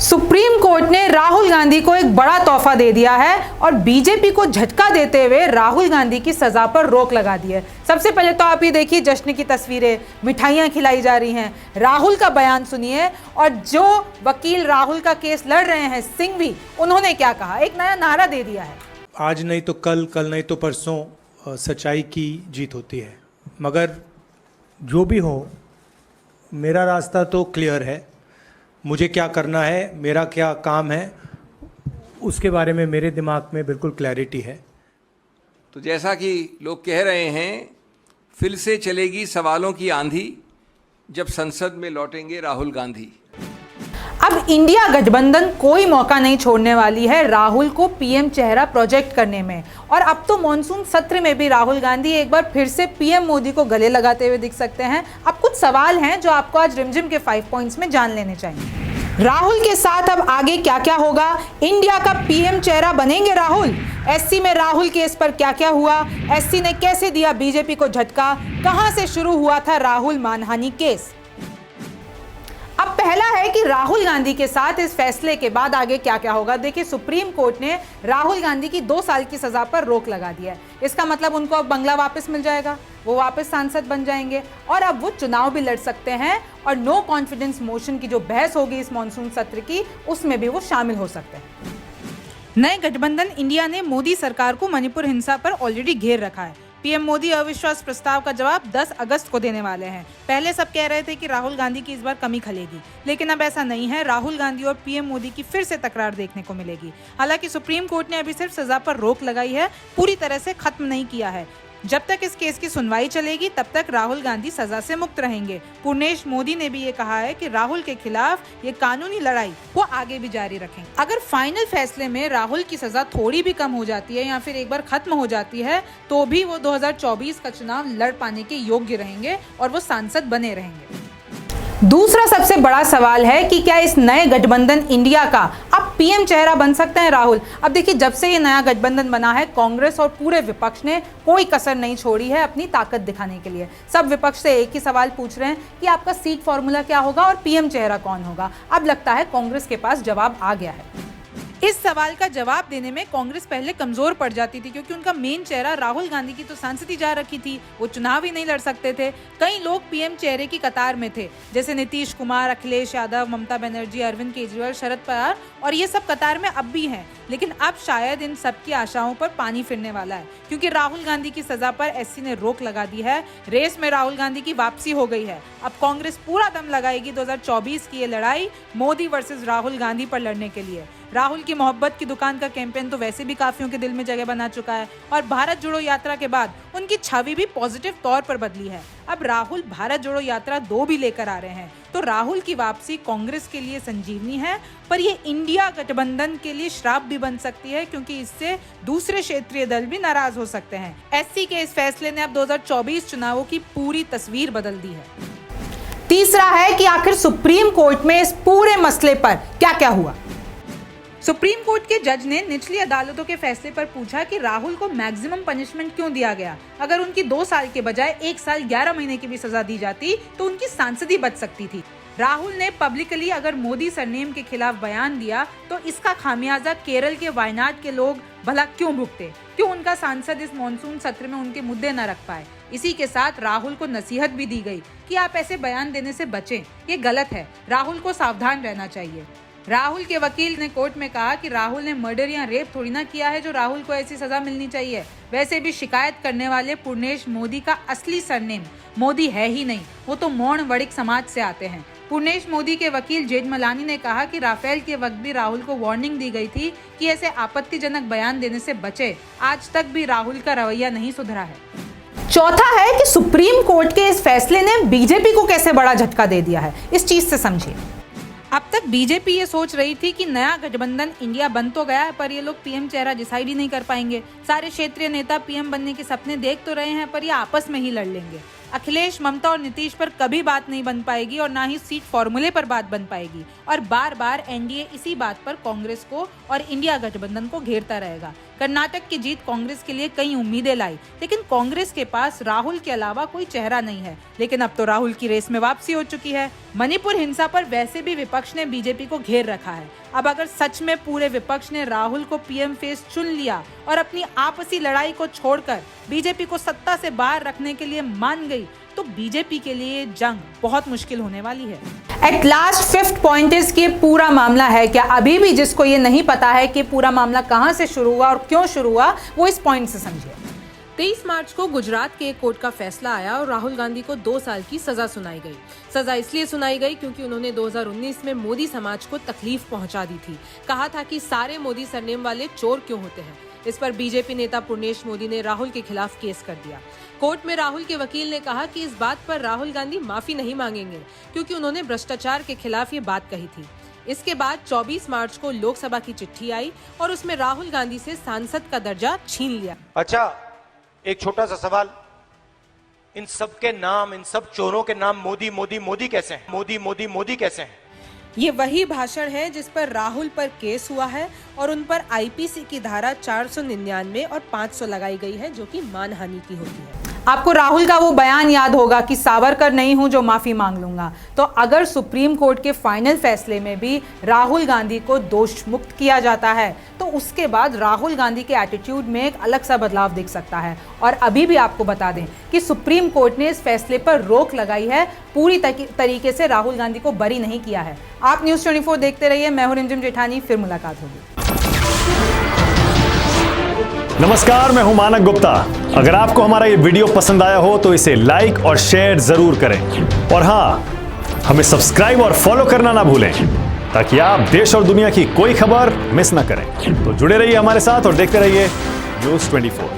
Supreme court ने राहुल गांधी को एक बड़ा तोहफा दे दिया है और बीजेपी को झटका देते हुए राहुल गांधी की सजा पर रोक लगा दी है। सबसे पहले तो आप ये देखिए जश्न की तस्वीरें, मिठाइयां खिलाई जा रही हैं, राहुल का बयान सुनिए और जो वकील राहुल का केस लड़ रहे हैं सिंघवी, उन्होंने क्या कहा, एक नया नारा दे दिया है। आज नहीं तो कल, कल नहीं तो परसों सच्चाई की जीत होती है। मगर जो भी हो, मेरा रास्ता तो क्लियर है। मुझे क्या करना है, मेरा क्या काम है, उसके बारे में मेरे दिमाग में बिल्कुल क्लैरिटी है। तो जैसा कि लोग कह रहे हैं, फिर से चलेगी सवालों की आंधी जब संसद में लौटेंगे राहुल गांधी। अब इंडिया गठबंधन कोई मौका नहीं छोड़ने वाली है राहुल को पीएम चेहरा प्रोजेक्ट करने में। और अब तो मॉनसून सत्र में भी राहुल गांधी एक बार फिर से पीएम मोदी को गले लगाते हुए दिख सकते हैं। अब कुछ सवाल हैं जो आपको आज रिमझिम के 5 पॉइंट्स में जान लेने चाहिए। राहुल के साथ अब आगे क्या क्या होगा? इंडिया का पीएम चेहरा बनेंगे राहुल? एससी में राहुल केस पर क्या क्या हुआ? एससी ने कैसे दिया बीजेपी को झटका? कहां से शुरू हुआ था राहुल मानहानि केस? अब पहला है कि राहुल गांधी के साथ इस फैसले के बाद आगे क्या क्या होगा। देखिए, सुप्रीम कोर्ट ने राहुल गांधी की 2 साल की सजा पर रोक लगा दिया है। इसका मतलब उनको अब बंगला वापस मिल जाएगा, वो वापस सांसद बन जाएंगे और अब वो चुनाव भी लड़ सकते हैं और नो कॉन्फिडेंस मोशन की जो बहस होगी इस मॉनसून सत्र की, उसमें भी वो शामिल हो सकते हैं। नए गठबंधन इंडिया ने मोदी सरकार को मणिपुर हिंसा पर ऑलरेडी घेर रखा है। पीएम मोदी अविश्वास प्रस्ताव का जवाब 10 अगस्त को देने वाले हैं। पहले सब कह रहे थे कि राहुल गांधी की इस बार कमी खलेगी, लेकिन अब ऐसा नहीं है। राहुल गांधी और पीएम मोदी की फिर से तकरार देखने को मिलेगी। हालांकि सुप्रीम कोर्ट ने अभी सिर्फ सजा पर रोक लगाई है, पूरी तरह से खत्म नहीं किया है। जब तक इस केस की सुनवाई चलेगी तब तक राहुल गांधी सजा से मुक्त रहेंगे। पूर्णेश मोदी ने भी ये कहा है कि राहुल के खिलाफ ये कानूनी लड़ाई वो आगे भी जारी रखेंगे। अगर फाइनल फैसले में राहुल की सजा थोड़ी भी कम हो जाती है या फिर एक बार खत्म हो जाती है तो भी वो 2024 का चुनाव लड़ पाने के योग्य रहेंगे और वो सांसद बने रहेंगे। दूसरा सबसे बड़ा सवाल है कि क्या इस नए गठबंधन इंडिया का अब पीएम चेहरा बन सकते हैं राहुल? अब देखिए, जब से ये नया गठबंधन बना है, कांग्रेस और पूरे विपक्ष ने कोई कसर नहीं छोड़ी है अपनी ताकत दिखाने के लिए। सब विपक्ष से एक ही सवाल पूछ रहे हैं कि आपका सीट फॉर्मूला क्या होगा और पीएम चेहरा कौन होगा। अब लगता है कांग्रेस के पास जवाब आ गया है। इस सवाल का जवाब देने में कांग्रेस पहले कमजोर पड़ जाती थी क्योंकि उनका मेन चेहरा राहुल गांधी की तो सांसदी जा रखी थी, वो चुनाव ही नहीं लड़ सकते थे। कई लोग पीएम चेहरे की कतार में थे, जैसे नीतीश कुमार, अखिलेश यादव, ममता बनर्जी, अरविंद केजरीवाल, शरद पवार, और ये सब कतार में अब भी हैं। लेकिन अब शायद इन सब की आशाओं पर पानी फिरने वाला है क्योंकि राहुल गांधी की सजा पर एससी ने रोक लगा दी है। रेस में राहुल गांधी की वापसी हो गई है। अब कांग्रेस पूरा दम लगाएगी 2024 की ये लड़ाई मोदी वर्सेस राहुल गांधी पर लड़ने के लिए। राहुल की मोहब्बत की दुकान का कैंपेन तो वैसे भी काफियों के दिल में जगह बना चुका है और भारत जोड़ो यात्रा के बाद उनकी छवि भी पॉजिटिव तौर पर बदली है। अब राहुल भारत जोड़ो यात्रा 2 भी लेकर आ रहे हैं, तो राहुल की वापसी कांग्रेस के लिए संजीवनी है, पर ये इंडिया गठबंधन के लिए श्राप भी बन सकती है क्योंकि इससे दूसरे क्षेत्रीय दल भी नाराज हो सकते हैं। एससी के इस फैसले ने अब 2024 चुनावों की पूरी तस्वीर बदल दी है। तीसरा है कि आखिर सुप्रीम कोर्ट में इस पूरे मसले पर क्या क्या हुआ। सुप्रीम कोर्ट के जज ने निचली अदालतों के फैसले पर पूछा कि राहुल को मैक्सिमम पनिशमेंट क्यों दिया गया। अगर उनकी 2 साल के बजाय 1 साल 11 महीने की भी सजा दी जाती तो उनकी सांसदी बच सकती थी। राहुल ने पब्लिकली अगर मोदी सरनेम के खिलाफ बयान दिया तो इसका खामियाजा केरल के वायनाड के लोग भला क्यों भुगते? क्यों उनका सांसद इस मॉनसून सत्र में उनके मुद्दे न रख पाए? इसी के साथ राहुल को नसीहत भी दी गई कि आप ऐसे बयान देने से बचें, ये गलत है, राहुल को सावधान रहना चाहिए। राहुल के वकील ने कोर्ट में कहा कि राहुल ने मर्डर या रेप थोड़ी ना किया है जो राहुल को ऐसी सजा मिलनी चाहिए। वैसे भी शिकायत करने वाले पूर्णेश मोदी का असली सरनेम मोदी है ही नहीं, वो तो मौन वड़िक समाज से आते हैं। पूर्णेश मोदी के वकील जेठमलानी ने कहा कि राफेल के वक्त भी राहुल को वार्निंग दी गई थी कि ऐसे आपत्तिजनक बयान देने से बचे। आज तक भी राहुल का रवैया नहीं सुधरा है। चौथा है कि सुप्रीम कोर्ट के इस फैसले ने बीजेपी को कैसे बड़ा झटका दे दिया है, इस चीज से समझिए। अब तक बीजेपी ये सोच रही थी कि नया गठबंधन इंडिया बन तो गया है पर ये लोग पीएम चेहरा डिसाइड ही नहीं कर पाएंगे। सारे क्षेत्रीय नेता पीएम बनने के सपने देख तो रहे हैं पर ये आपस में ही लड़ लेंगे। अखिलेश, ममता और नीतीश पर कभी बात नहीं बन पाएगी और ना ही सीट फॉर्मूले पर बात बन पाएगी और बार बार एनडीए इसी बात पर कांग्रेस को और इंडिया गठबंधन को घेरता रहेगा। कर्नाटक की जीत कांग्रेस के लिए कई उम्मीदें लाई, लेकिन कांग्रेस के पास राहुल के अलावा कोई चेहरा नहीं है। लेकिन अब तो राहुल की रेस में वापसी हो चुकी है। मणिपुर हिंसा पर वैसे भी विपक्ष ने बीजेपी को घेर रखा है। अब अगर सच में पूरे विपक्ष ने राहुल को पीएम फेस चुन लिया और अपनी आपसी लड़ाई को छोड़कर बीजेपी को सत्ता से बाहर रखने के लिए मान गई, तो बीजेपी के लिए जंग बहुत मुश्किल होने वाली है। At last fifth point is कि पूरा मामला है क्या। अभी भी जिसको ये नहीं पता है कि पूरा मामला कहां से शुरू हुआ और क्यों शुरू हुआ, वो इस पॉइंट से समझे। 23 मार्च को गुजरात के एक कोर्ट का फैसला आया और राहुल गांधी को 2 साल की सजा सुनाई गई। सजा इसलिए सुनाई गई क्योंकि उन्होंने 2019 में मोदी समाज को तकलीफ पहुंचा दी थी। कहा था कि सारे मोदी सरनेम वाले चोर क्यों होते हैं। इस पर बीजेपी नेता पुर्णेश मोदी ने राहुल के खिलाफ केस कर दिया। कोर्ट में राहुल के वकील ने कहा कि इस बात पर राहुल गांधी माफी नहीं मांगेंगे क्योंकि उन्होंने भ्रष्टाचार के खिलाफ ये बात कही थी। इसके बाद 24 मार्च को लोकसभा की चिट्ठी आई और उसमें राहुल गांधी से सांसद का दर्जा छीन लिया। अच्छा, एक छोटा सा सवाल, इन सब के नाम, इन सब चोरों के नाम मोदी मोदी मोदी कैसे हैं? मोदी मोदी मोदी कैसे हैं? ये वही भाषण है जिस पर राहुल पर केस हुआ है और उन पर आईपीसी की धारा 499 और 500 लगाई गई है, जो कि मानहानि की होती है। आपको राहुल का वो बयान याद होगा कि सावरकर नहीं हूं जो माफी मांग लूंगा। तो अगर सुप्रीम कोर्ट के फाइनल फैसले में भी राहुल गांधी को दोष मुक्त किया जाता है, तो उसके बाद राहुल गांधी के एटीट्यूड में एक अलग सा बदलाव दिख सकता है। और अभी भी आपको बता दें कि सुप्रीम कोर्ट ने इस फैसले पर रोक लगाई है, पूरी तरीके से राहुल गांधी को बरी नहीं किया है। आप न्यूज़ 24 देखते रहिए। मैं हूं रिमझिम जेठानी, फिर मुलाकात होगी। नमस्कार, मैं हूं मानक गुप्ता। अगर आपको हमारा ये वीडियो पसंद आया हो तो इसे लाइक और शेयर जरूर करें और हाँ, हमें सब्सक्राइब और फॉलो करना ना भूलें ताकि आप देश और दुनिया की कोई खबर मिस ना करें। तो जुड़े रहिए हमारे साथ और देखते रहिए न्यूज़ 24।